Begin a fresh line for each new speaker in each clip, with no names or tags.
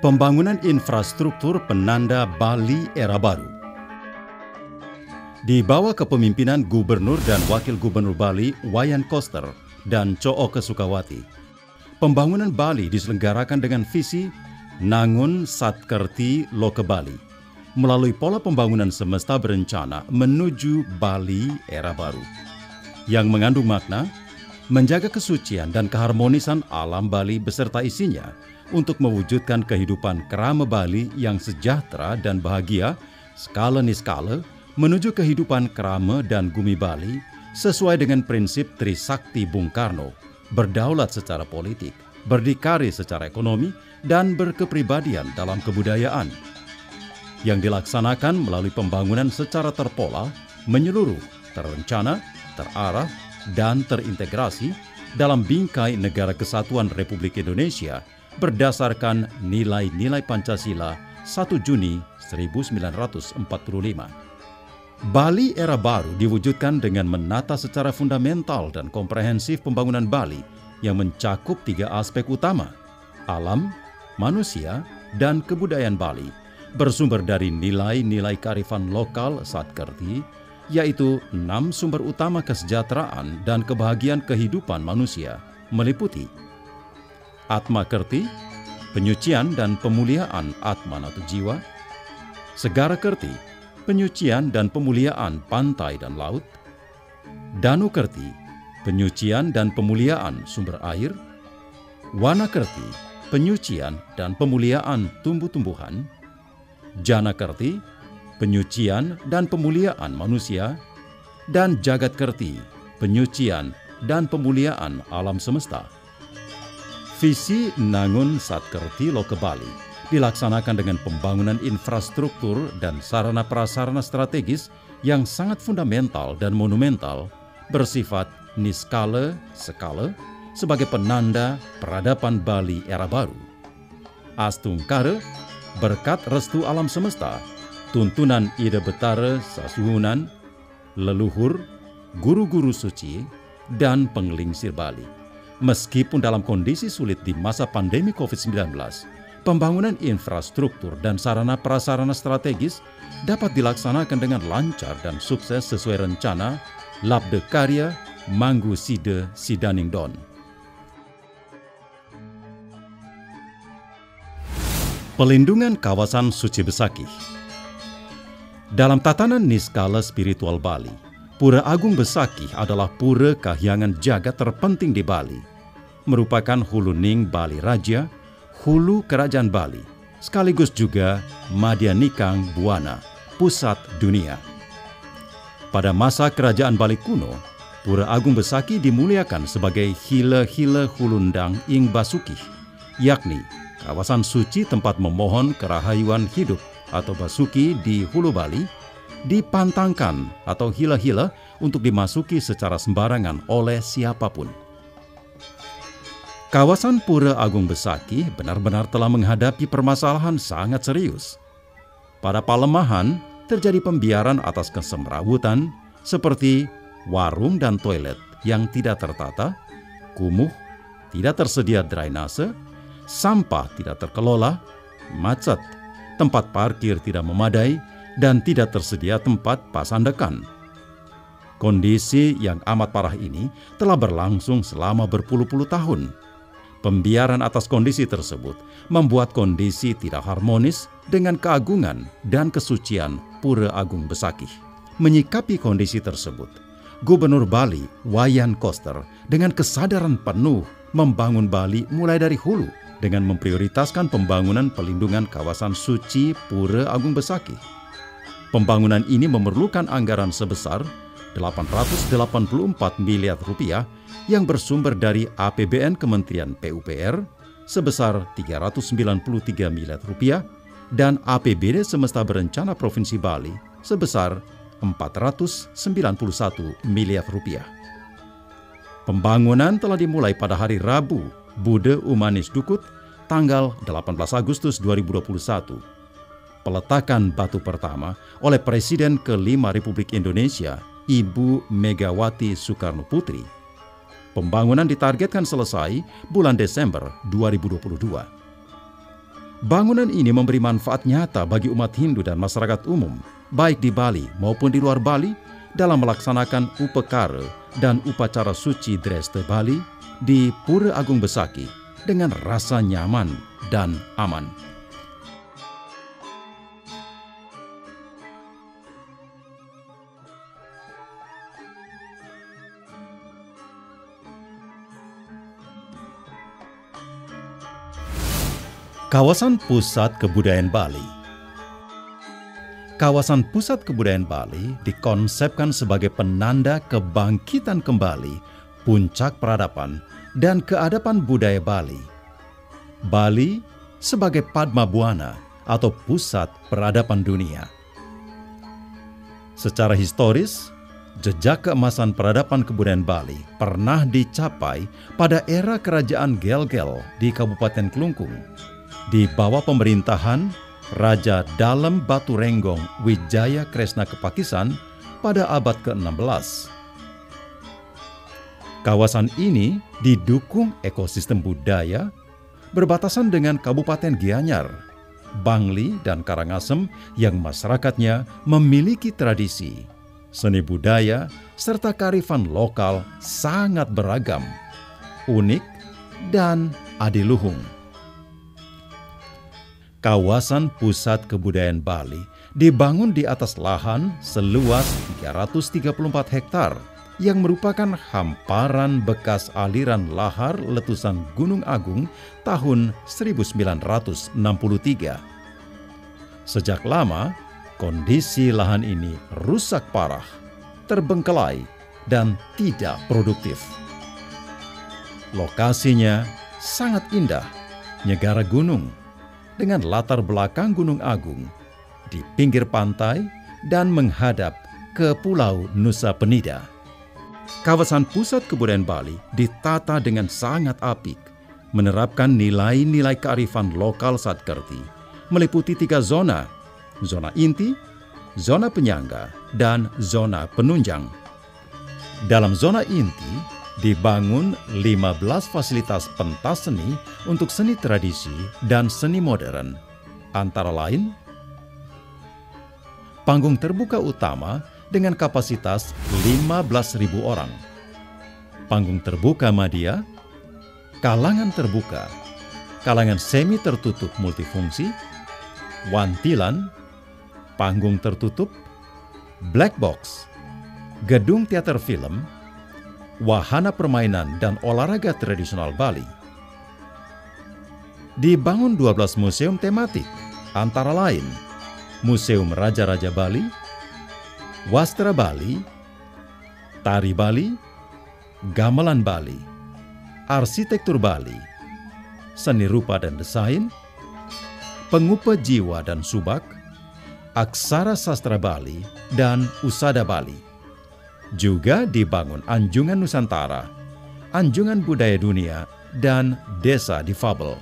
Pembangunan infrastruktur penanda Bali era baru. Di bawah kepemimpinan Gubernur dan Wakil Gubernur Bali Wayan Koster dan Cooke Sukawati, pembangunan Bali diselenggarakan dengan visi Nangun Satkerti Loke Bali melalui pola pembangunan semesta berencana menuju Bali era baru yang mengandung makna menjaga kesucian dan keharmonisan alam Bali beserta isinya untuk mewujudkan kehidupan kerama Bali yang sejahtera dan bahagia skala niskala menuju kehidupan kerama dan gumi Bali sesuai dengan prinsip Trisakti Bung Karno, berdaulat secara politik, berdikari secara ekonomi, dan berkepribadian dalam kebudayaan yang dilaksanakan melalui pembangunan secara terpola, menyeluruh, terencana, terarah, dan terintegrasi dalam bingkai Negara Kesatuan Republik Indonesia berdasarkan nilai-nilai Pancasila 1 Juni 1945. Bali era baru diwujudkan dengan menata secara fundamental dan komprehensif pembangunan Bali yang mencakup 3 aspek utama: alam, manusia, dan kebudayaan Bali, bersumber dari nilai-nilai kearifan lokal Satkerti, yaitu 6 sumber utama kesejahteraan dan kebahagiaan kehidupan manusia, meliputi Atma Kerti, penyucian dan pemuliaan Atman atau jiwa; Segara Kerti, penyucian dan pemuliaan pantai dan laut; Danu Kerti, penyucian dan pemuliaan sumber air; Wana Kerti, penyucian dan pemuliaan tumbuh-tumbuhan; Jana Kerti, penyucian dan pemuliaan manusia; dan Jagat Kerti, penyucian dan pemuliaan alam semesta. Visi Nangun Satkerti Loke Bali dilaksanakan dengan pembangunan infrastruktur dan sarana prasarana strategis yang sangat fundamental dan monumental, bersifat niskala skala sebagai penanda peradaban Bali era baru. Astungkara, berkat restu alam semesta, tuntunan Ida Betara Sasuhunan, leluhur, guru-guru suci, dan penglingsir Bali. Meskipun dalam kondisi sulit di masa pandemi COVID-19, pembangunan infrastruktur dan sarana prasarana strategis dapat dilaksanakan dengan lancar dan sukses sesuai rencana Labde Karya Manggu Side Sidaningdon. Pelindungan kawasan suci Besakih. Dalam tatanan niskala spiritual Bali, Pura Agung Besakih adalah pura kahyangan jagat terpenting di Bali, merupakan hulu ning Bali Raja, hulu kerajaan Bali, sekaligus juga Madyanikang Buana, pusat dunia. Pada masa kerajaan Bali kuno, Pura Agung Besakih dimuliakan sebagai hila-hila hulundang ing Basukih, yakni kawasan suci tempat memohon kerahayuan hidup atau Basuki di hulu Bali, dipantangkan atau hila-hila untuk dimasuki secara sembarangan oleh siapapun. Kawasan Pura Agung Besakih benar-benar telah menghadapi permasalahan sangat serius. Pada Palemahan terjadi pembiaran atas kesemrawutan seperti warung dan toilet yang tidak tertata, kumuh, tidak tersedia drainase, sampah tidak terkelola, macet, tempat parkir tidak memadai, dan tidak tersedia tempat pasandekan. Kondisi yang amat parah ini telah berlangsung selama berpuluh-puluh tahun. Pembiaran atas kondisi tersebut membuat kondisi tidak harmonis dengan keagungan dan kesucian Pura Agung Besakih. Menyikapi kondisi tersebut, Gubernur Bali Wayan Koster dengan kesadaran penuh membangun Bali mulai dari hulu dengan memprioritaskan pembangunan pelindungan kawasan suci Pura Agung Besakih. Pembangunan ini memerlukan anggaran sebesar 884 miliar rupiah yang bersumber dari APBN Kementerian PUPR sebesar 393 miliar rupiah dan APBD Semesta Berencana Provinsi Bali sebesar 491 miliar rupiah. Pembangunan telah dimulai pada hari Rabu, Bude Umanis Dukut, tanggal 18 Agustus 2021. Peletakan batu pertama oleh Presiden ke-5 Republik Indonesia, Ibu Megawati Soekarno Putri. Pembangunan ditargetkan selesai bulan Desember 2022. Bangunan ini memberi manfaat nyata bagi umat Hindu dan masyarakat umum, baik di Bali maupun di luar Bali, dalam melaksanakan upekara dan upacara suci Dreste Bali di Pura Agung Besaki dengan rasa nyaman dan aman. Kawasan Pusat Kebudayaan Bali. Kawasan Pusat Kebudayaan Bali dikonsepkan sebagai penanda kebangkitan kembali puncak peradaban dan keadapan budaya Bali. Bali sebagai Padma Buana atau pusat peradaban dunia. Secara historis, jejak keemasan peradaban kebudayaan Bali pernah dicapai pada era Kerajaan Gel-Gel di Kabupaten Klungkung, di bawah pemerintahan Raja Dalem Baturenggong Wijaya Kresna Kepakisan pada abad ke-16. Kawasan ini didukung ekosistem budaya berbatasan dengan Kabupaten Gianyar, Bangli, dan Karangasem yang masyarakatnya memiliki tradisi, seni budaya, serta kearifan lokal sangat beragam, unik, dan adiluhung. Kawasan Pusat Kebudayaan Bali dibangun di atas lahan seluas 334 hektar yang merupakan hamparan bekas aliran lahar letusan Gunung Agung tahun 1963. Sejak lama, kondisi lahan ini rusak parah, terbengkelai, dan tidak produktif. Lokasinya sangat indah, nyegara gunung, dengan latar belakang Gunung Agung di pinggir pantai dan menghadap ke Pulau Nusa Penida. Kawasan Pusat Kebudayaan Bali ditata dengan sangat apik, menerapkan nilai-nilai kearifan lokal Satkerti, meliputi 3 zona: zona inti, zona penyangga, dan zona penunjang. Dalam zona inti, dibangun 15 fasilitas pentas seni untuk seni tradisi dan seni modern, antara lain panggung terbuka utama dengan kapasitas 15.000 orang, panggung terbuka madya, kalangan terbuka, kalangan semi tertutup multifungsi, wantilan, panggung tertutup, black box, gedung teater film, wahana permainan dan olahraga tradisional Bali. Dibangun 12 museum tematik, antara lain Museum Raja-Raja Bali, Wastra Bali, Tari Bali, Gamelan Bali, Arsitektur Bali, Seni Rupa dan Desain, Pengupa Jiwa dan Subak, Aksara Sastra Bali, dan Usada Bali. Juga dibangun Anjungan Nusantara, Anjungan Budaya Dunia, dan Desa Difabel.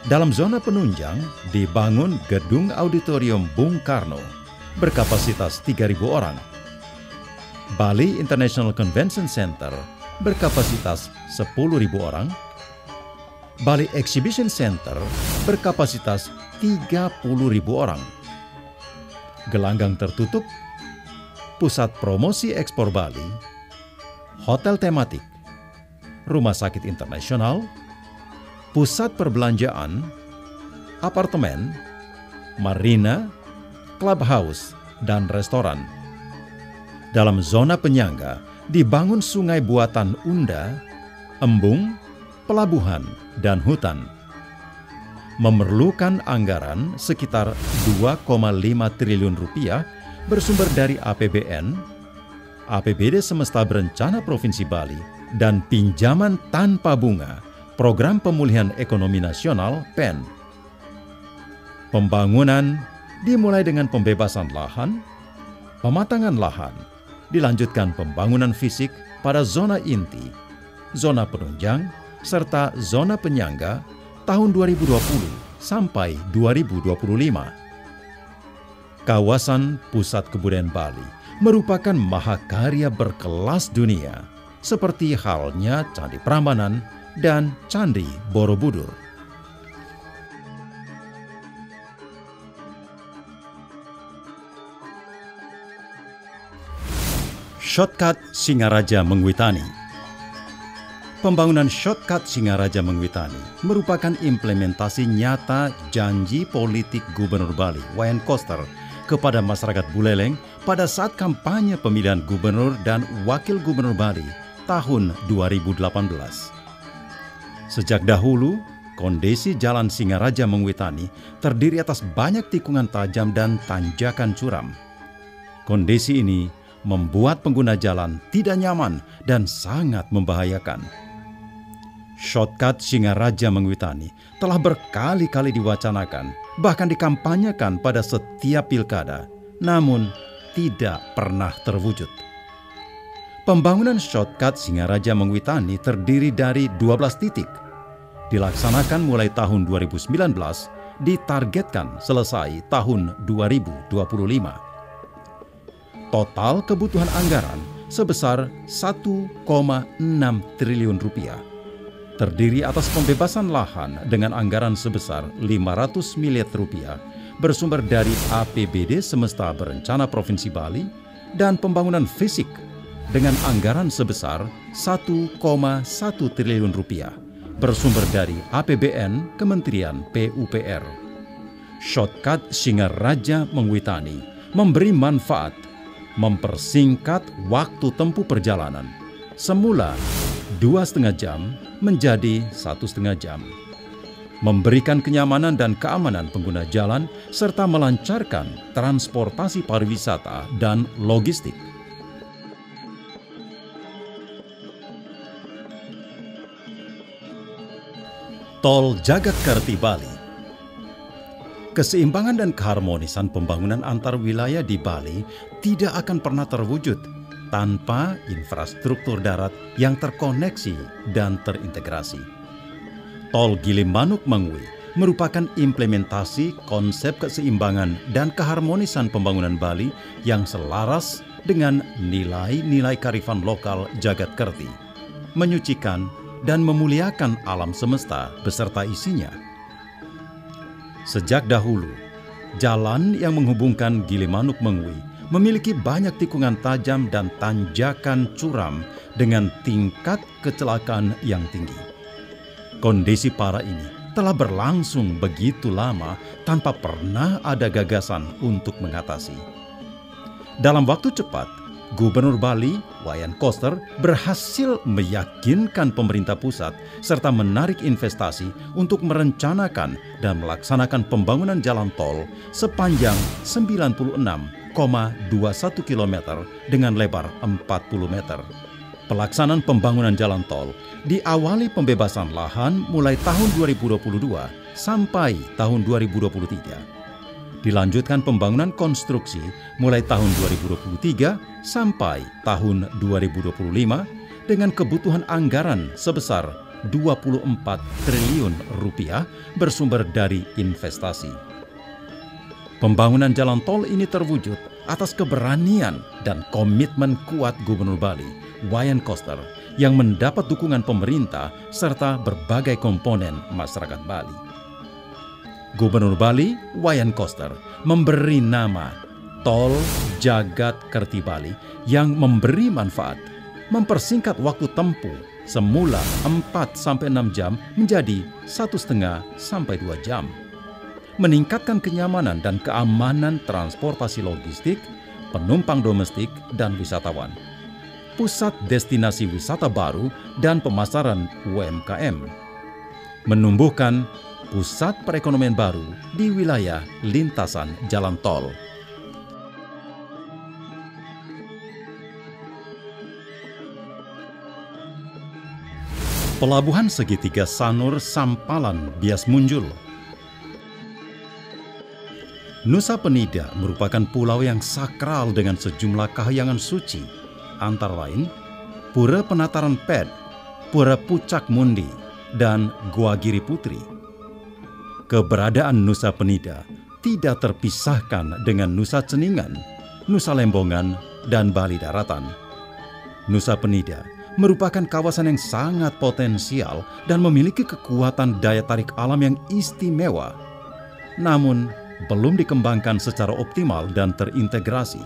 Dalam zona penunjang dibangun Gedung Auditorium Bung Karno berkapasitas 3.000 orang, Bali International Convention Center berkapasitas 10.000 orang, Bali Exhibition Center berkapasitas 30.000 orang, gelanggang tertutup, Pusat Promosi Ekspor Bali, hotel tematik, rumah sakit internasional, pusat perbelanjaan, apartemen, marina, clubhouse, dan restoran. Dalam zona penyangga dibangun sungai buatan Unda, embung, pelabuhan, dan hutan. Memerlukan anggaran sekitar 2,5 triliun rupiah bersumber dari APBN, APBD Semesta Berencana Provinsi Bali, dan pinjaman tanpa bunga Program Pemulihan Ekonomi Nasional PEN. Pembangunan dimulai dengan pembebasan lahan, pematangan lahan, dilanjutkan pembangunan fisik pada zona inti, zona penunjang, serta zona penyangga tahun 2020 sampai 2025. Kawasan Pusat Kebudayaan Bali merupakan mahakarya berkelas dunia, seperti halnya Candi Prambanan dan Candi Borobudur. Shortcut Singaraja Mengwitani. Pembangunan Shortcut Singaraja Mengwitani merupakan implementasi nyata janji politik Gubernur Bali, Wayan Koster, kepada masyarakat Buleleng pada saat kampanye pemilihan Gubernur dan Wakil Gubernur Bali tahun 2018. Sejak dahulu, kondisi Jalan Singaraja Mengwitani terdiri atas banyak tikungan tajam dan tanjakan curam. Kondisi ini membuat pengguna jalan tidak nyaman dan sangat membahayakan. Shortcut Singaraja Mengwitani telah berkali-kali diwacanakan, bahkan dikampanyekan pada setiap pilkada, namun tidak pernah terwujud. Pembangunan Shortcut Singaraja Mengwitani terdiri dari 12 titik. Dilaksanakan mulai tahun 2019, ditargetkan selesai tahun 2025. Total kebutuhan anggaran sebesar 1,6 triliun rupiah. Terdiri atas pembebasan lahan dengan anggaran sebesar 500 miliar rupiah bersumber dari APBD Semesta Berencana Provinsi Bali dan pembangunan fisik dengan anggaran sebesar 1,1 triliun rupiah bersumber dari APBN Kementerian PUPR. Shortcut Singaraja Mengwitani memberi manfaat mempersingkat waktu tempuh perjalanan semula 2,5 jam menjadi 1,5 jam, memberikan kenyamanan dan keamanan pengguna jalan serta melancarkan transportasi pariwisata dan logistik. Tol Jagatkerti Bali. Keseimbangan dan keharmonisan pembangunan antar wilayah di Bali tidak akan pernah terwujud tanpa infrastruktur darat yang terkoneksi dan terintegrasi. Tol Gilimanuk Mengwi merupakan implementasi konsep keseimbangan dan keharmonisan pembangunan Bali yang selaras dengan nilai-nilai kearifan lokal Jagatkerti, menyucikan dan memuliakan alam semesta beserta isinya. Sejak dahulu, jalan yang menghubungkan Gilimanuk Mengwi memiliki banyak tikungan tajam dan tanjakan curam dengan tingkat kecelakaan yang tinggi. Kondisi parah ini telah berlangsung begitu lama tanpa pernah ada gagasan untuk mengatasi. Dalam waktu cepat, Gubernur Bali, Wayan Koster, berhasil meyakinkan pemerintah pusat serta menarik investasi untuk merencanakan dan melaksanakan pembangunan jalan tol sepanjang 96,21 km dengan lebar 40 meter. Pelaksanaan pembangunan jalan tol diawali pembebasan lahan mulai tahun 2022 sampai tahun 2023. Dilanjutkan pembangunan konstruksi mulai tahun 2023 sampai tahun 2025 dengan kebutuhan anggaran sebesar 24 triliun rupiah bersumber dari investasi. Pembangunan jalan tol ini terwujud atas keberanian dan komitmen kuat Gubernur Bali, Wayan Koster, yang mendapat dukungan pemerintah serta berbagai komponen masyarakat Bali. Gubernur Bali, Wayan Koster, memberi nama Tol Jagatkerti Bali yang memberi manfaat, mempersingkat waktu tempuh semula 4-6 jam menjadi 1,5 sampai 2 jam, meningkatkan kenyamanan dan keamanan transportasi logistik, penumpang domestik dan wisatawan, pusat destinasi wisata baru dan pemasaran UMKM, menumbuhkan pusat perekonomian baru di wilayah lintasan jalan tol. Pelabuhan Segitiga Sanur Sampalan Bias Munjul. Nusa Penida merupakan pulau yang sakral dengan sejumlah kahyangan suci, antara lain Pura Penataran Ped, Pura Pucak Mundi, dan Goa Giri Putri. Keberadaan Nusa Penida tidak terpisahkan dengan Nusa Ceningan, Nusa Lembongan, dan Bali Daratan. Nusa Penida merupakan kawasan yang sangat potensial dan memiliki kekuatan daya tarik alam yang istimewa, namun belum dikembangkan secara optimal dan terintegrasi.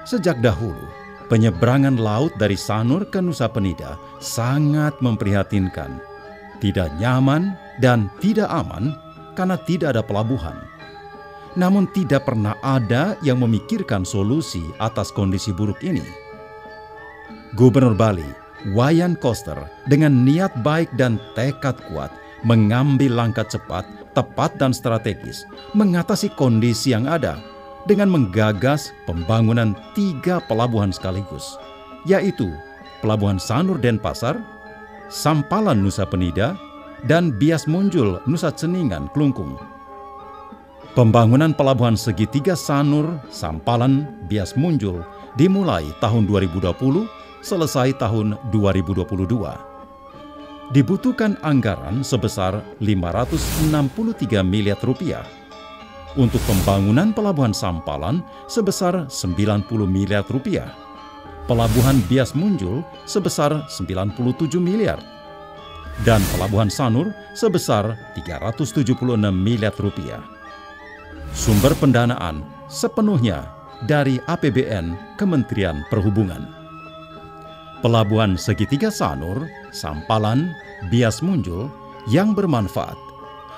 Sejak dahulu, Penyeberangan laut dari Sanur ke Nusa Penida sangat memprihatinkan. Tidak nyaman dan tidak aman karena tidak ada pelabuhan. Namun tidak pernah ada yang memikirkan solusi atas kondisi buruk ini. Gubernur Bali, Wayan Koster, dengan niat baik dan tekad kuat mengambil langkah cepat, tepat dan strategis mengatasi kondisi yang ada dengan menggagas pembangunan 3 pelabuhan sekaligus, yaitu Pelabuhan Sanur Denpasar, Sampalan Nusa Penida, dan Bias Munjul Nusa Ceningan Klungkung. Pembangunan pelabuhan segitiga Sanur, Sampalan, Bias Munjul dimulai tahun 2020, selesai tahun 2022. Dibutuhkan anggaran sebesar 563 miliar rupiah. Untuk pembangunan pelabuhan Sampalan sebesar 90 miliar rupiah. Pelabuhan Bias Munjul sebesar 97 miliar. Dan pelabuhan Sanur sebesar 376 miliar rupiah. Sumber pendanaan sepenuhnya dari APBN Kementerian Perhubungan. Pelabuhan segitiga Sanur, Sampalan, Bias Munjul yang bermanfaat,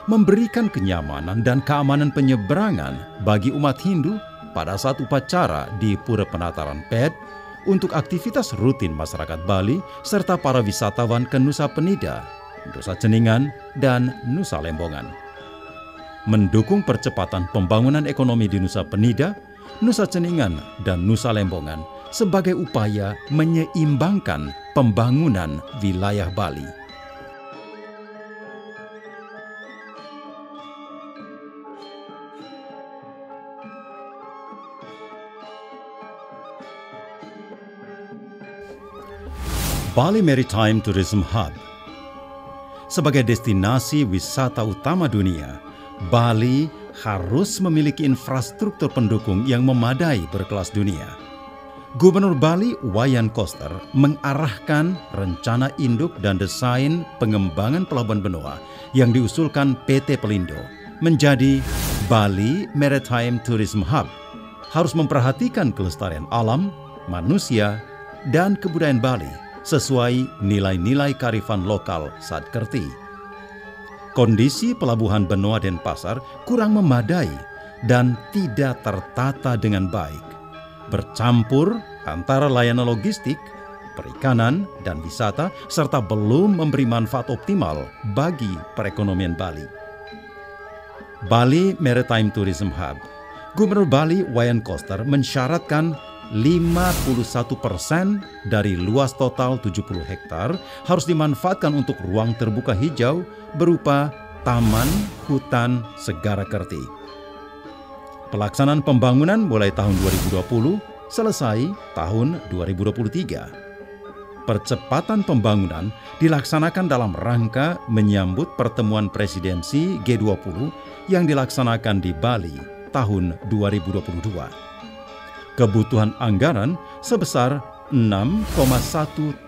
memberikan kenyamanan dan keamanan penyeberangan bagi umat Hindu pada saat upacara di Pura Penataran Pet, untuk aktivitas rutin masyarakat Bali serta para wisatawan ke Nusa Penida, Nusa Ceningan, dan Nusa Lembongan. Mendukung percepatan pembangunan ekonomi di Nusa Penida, Nusa Ceningan, dan Nusa Lembongan sebagai upaya menyeimbangkan pembangunan wilayah Bali. Bali Maritime Tourism Hub. Sebagai destinasi wisata utama dunia, Bali harus memiliki infrastruktur pendukung yang memadai berkelas dunia. Gubernur Bali, Wayan Koster, mengarahkan rencana induk dan desain pengembangan pelabuhan Benoa yang diusulkan PT Pelindo menjadi Bali Maritime Tourism Hub. Harus memperhatikan kelestarian alam, manusia, dan kebudayaan Bali sesuai nilai-nilai kearifan lokal Sadkerti. Kondisi pelabuhan Benoa Denpasar kurang memadai dan tidak tertata dengan baik. Bercampur antara layanan logistik, perikanan, dan wisata, serta belum memberi manfaat optimal bagi perekonomian Bali. Bali Maritime Tourism Hub. Gubernur Bali, Wayan Koster, mensyaratkan 51% dari luas total 70 hektar harus dimanfaatkan untuk ruang terbuka hijau berupa taman hutan Segara Kerti. Pelaksanaan pembangunan mulai tahun 2020, selesai tahun 2023. Percepatan pembangunan dilaksanakan dalam rangka menyambut pertemuan presidensi G20 yang dilaksanakan di Bali tahun 2022. Kebutuhan anggaran sebesar 6,1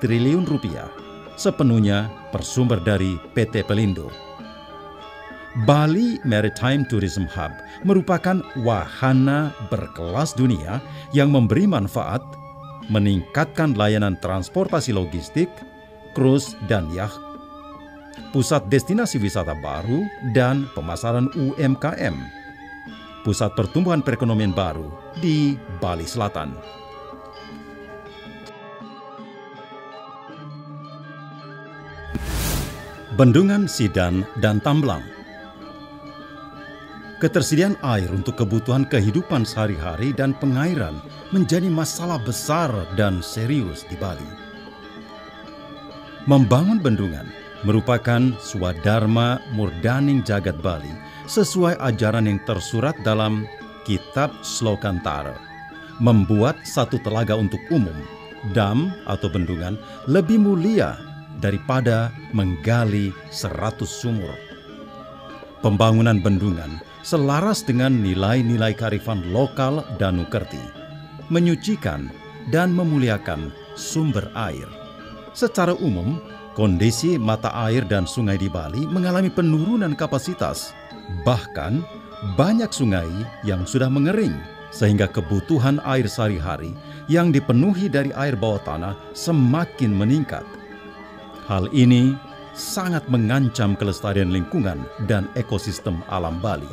triliun rupiah, sepenuhnya bersumber dari PT Pelindo. Bali Maritime Tourism Hub merupakan wahana berkelas dunia yang memberi manfaat, meningkatkan layanan transportasi logistik, cruise dan yacht, pusat destinasi wisata baru dan pemasaran UMKM, pusat pertumbuhan perekonomian baru di Bali Selatan. Bendungan Sidan dan Tamblang. Ketersediaan air untuk kebutuhan kehidupan sehari-hari dan pengairan menjadi masalah besar dan serius di Bali. Membangun bendungan merupakan swadharma murdaning jagat Bali sesuai ajaran yang tersurat dalam Kitab Slokantara. Membuat satu telaga untuk umum, dam atau bendungan, lebih mulia daripada menggali 100 sumur. Pembangunan bendungan selaras dengan nilai-nilai kearifan lokal Danukerti, menyucikan dan memuliakan sumber air. Secara umum, kondisi mata air dan sungai di Bali mengalami penurunan kapasitas. Bahkan, banyak sungai yang sudah mengering, sehingga kebutuhan air sehari-hari yang dipenuhi dari air bawah tanah semakin meningkat. Hal ini sangat mengancam kelestarian lingkungan dan ekosistem alam Bali.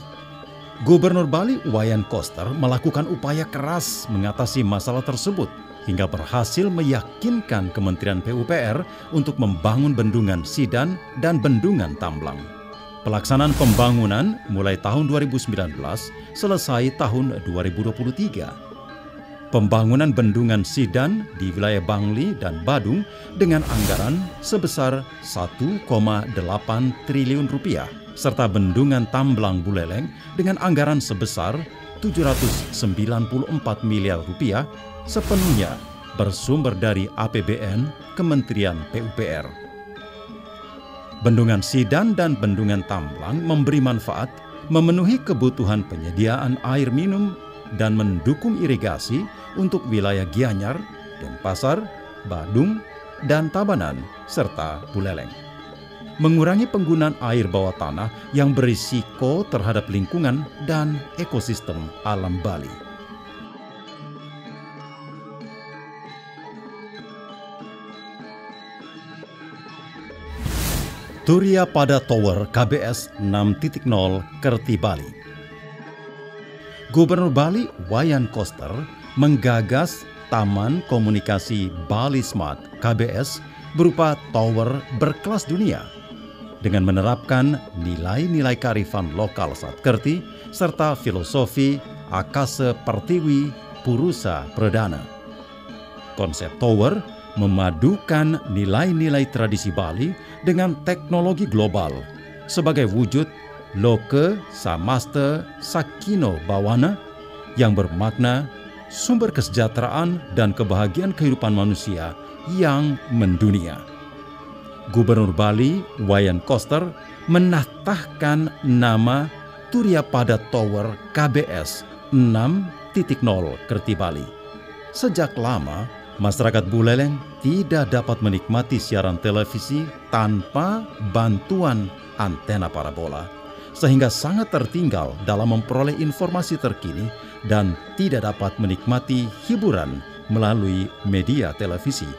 Gubernur Bali Wayan Koster melakukan upaya keras mengatasi masalah tersebut hingga berhasil meyakinkan Kementerian PUPR untuk membangun bendungan Sidan dan bendungan Tamblang. Pelaksanaan pembangunan mulai tahun 2019 selesai tahun 2023. Pembangunan bendungan Sidan di wilayah Bangli dan Badung dengan anggaran sebesar 1,8 triliun rupiah, serta bendungan Tamblang Buleleng dengan anggaran sebesar 794 miliar rupiah sepenuhnya bersumber dari APBN Kementerian PUPR. Bendungan Sidan dan bendungan Tamblang memberi manfaat, memenuhi kebutuhan penyediaan air minum dan mendukung irigasi untuk wilayah Gianyar, Denpasar, Badung, dan Tabanan, serta Buleleng. Mengurangi penggunaan air bawah tanah yang berisiko terhadap lingkungan dan ekosistem alam Bali. Turiya Pada Tower KBS 6.0 Kerti Bali. Gubernur Bali Wayan Koster menggagas Taman Komunikasi Bali Smart KBS berupa tower berkelas dunia dengan menerapkan nilai-nilai kearifan lokal saat kerti serta filosofi Akasa Pertiwi Purusa Pradana. Konsep tower memadukan nilai-nilai tradisi Bali dengan teknologi global sebagai wujud Loke Samasta Sakino Bawana yang bermakna sumber kesejahteraan dan kebahagiaan kehidupan manusia yang mendunia. Gubernur Bali Wayan Koster menatahkan nama Turiya Pada Tower KBS 6.0 Kerti Bali. Sejak lama, masyarakat Buleleng tidak dapat menikmati siaran televisi tanpa bantuan antena parabola, sehingga sangat tertinggal dalam memperoleh informasi terkini dan tidak dapat menikmati hiburan melalui media televisi.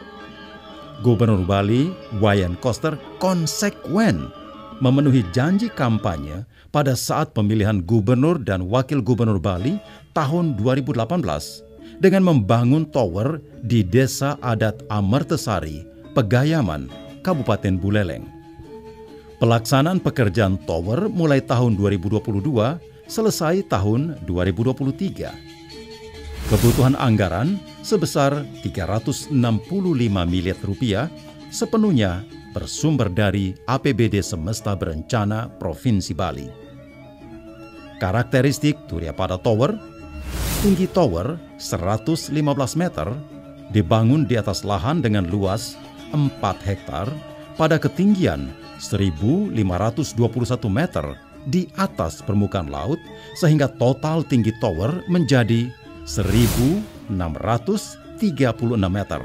Gubernur Bali Wayan Koster konsekuen memenuhi janji kampanye pada saat pemilihan gubernur dan wakil gubernur Bali tahun 2018 dengan membangun tower di Desa Adat Amertesari, Pegayaman, Kabupaten Buleleng. Pelaksanaan pekerjaan tower mulai tahun 2022 selesai tahun 2023. Kebutuhan anggaran sebesar 365 miliar rupiah sepenuhnya bersumber dari APBD Semesta Berencana Provinsi Bali. Karakteristik Turiya Pada Tower: tinggi tower 115 meter, dibangun di atas lahan dengan luas 4 hektar pada ketinggian 1.521 meter di atas permukaan laut, sehingga total tinggi tower menjadi 1.636 meter.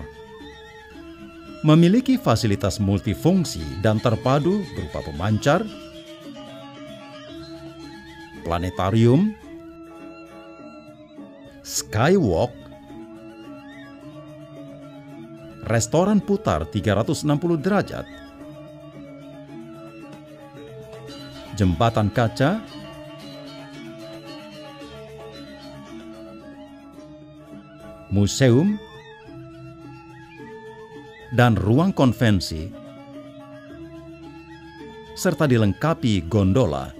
Memiliki fasilitas multifungsi dan terpadu berupa pemancar, planetarium, skywalk, restoran putar 360 derajat, jembatan kaca, museum, dan ruang konvensi, serta dilengkapi gondola.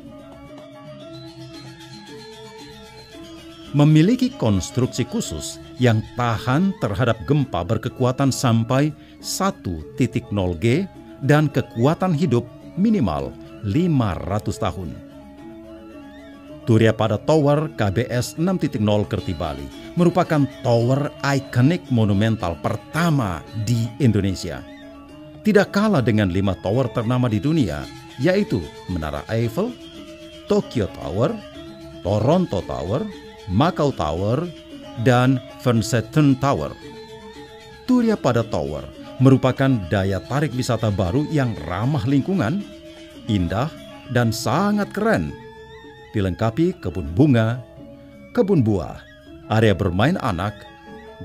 Memiliki konstruksi khusus yang tahan terhadap gempa berkekuatan sampai 1.0 G dan kekuatan hidup minimal 500 tahun. Turiya Pada Tower KBS 6.0 Kerti Bali merupakan tower ikonik monumental pertama di Indonesia. Tidak kalah dengan 5 tower ternama di dunia, yaitu Menara Eiffel, Tokyo Tower, Toronto Tower, Macau Tower, dan Vansetten Tower. Turiya Pada Tower merupakan daya tarik wisata baru yang ramah lingkungan, indah, dan sangat keren. Dilengkapi kebun bunga, kebun buah, area bermain anak,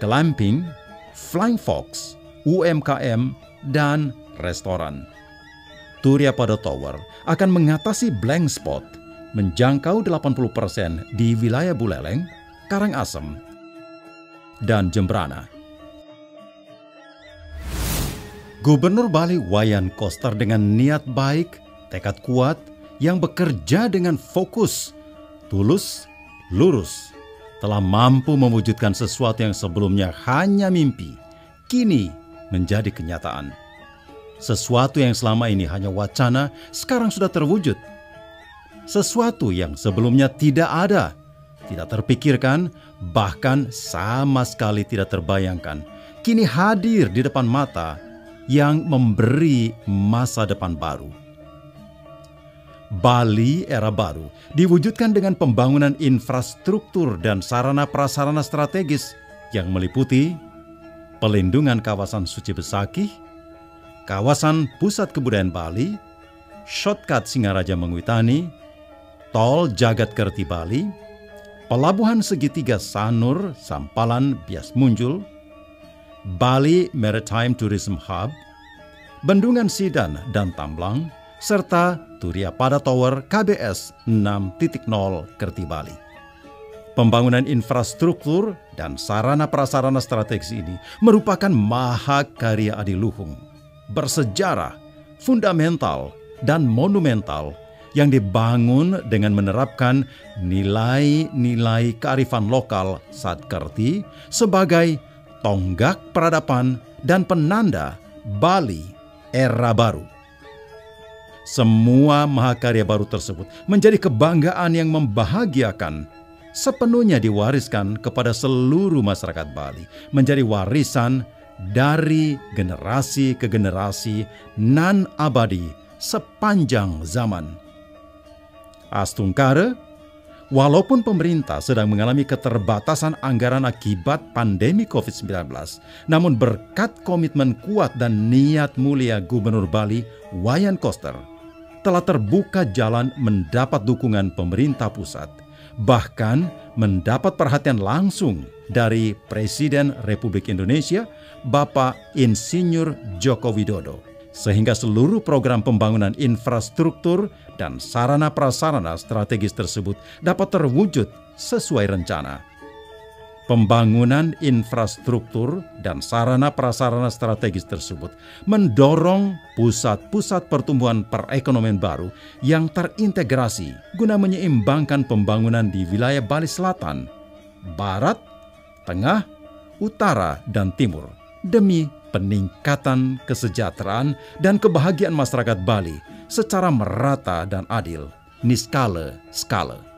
glamping, flying fox, UMKM, dan restoran. Turya Pada Tower akan mengatasi blank spot menjangkau 80% di wilayah Buleleng, Karangasem, dan Jembrana. Gubernur Bali Wayan Koster dengan niat baik, tekad kuat, yang bekerja dengan fokus, tulus, lurus, telah mampu mewujudkan sesuatu yang sebelumnya hanya mimpi, kini menjadi kenyataan. Sesuatu yang selama ini hanya wacana, sekarang sudah terwujud. Sesuatu yang sebelumnya tidak ada, tidak terpikirkan, bahkan sama sekali tidak terbayangkan, kini hadir di depan mata yang memberi masa depan baru. Bali era baru diwujudkan dengan pembangunan infrastruktur dan sarana prasarana strategis yang meliputi pelindungan kawasan Suci Besakih, kawasan pusat kebudayaan Bali, shortcut Singaraja Menguitani, tol Jagatkerti Bali, pelabuhan segitiga Sanur, Sampalan, Bias Munjul, Bali Maritime Tourism Hub, Bendungan Sidan dan Tamblang, serta Turya Pada Tower KBS 6.0 Kerti Bali. Pembangunan infrastruktur dan sarana prasarana strategis ini merupakan mahakarya adiluhung, bersejarah, fundamental, dan monumental yang dibangun dengan menerapkan nilai-nilai kearifan lokal Satkerti sebagai tonggak peradaban dan penanda Bali era baru. Semua mahakarya baru tersebut menjadi kebanggaan yang membahagiakan, sepenuhnya diwariskan kepada seluruh masyarakat Bali, menjadi warisan dari generasi ke generasi nan abadi sepanjang zaman. Astungkare, walaupun pemerintah sedang mengalami keterbatasan anggaran akibat pandemi COVID-19, namun berkat komitmen kuat dan niat mulia Gubernur Bali Wayan Koster, telah terbuka jalan mendapat dukungan pemerintah pusat, bahkan mendapat perhatian langsung dari Presiden Republik Indonesia, Bapak Insinyur Joko Widodo, sehingga seluruh program pembangunan infrastruktur dan sarana prasarana strategis tersebut dapat terwujud sesuai rencana. Pembangunan infrastruktur dan sarana prasarana strategis tersebut mendorong pusat-pusat pertumbuhan perekonomian baru yang terintegrasi guna menyeimbangkan pembangunan di wilayah Bali Selatan, Barat, Tengah, Utara, dan Timur demi peningkatan kesejahteraan dan kebahagiaan masyarakat Bali secara merata dan adil, niskala skala.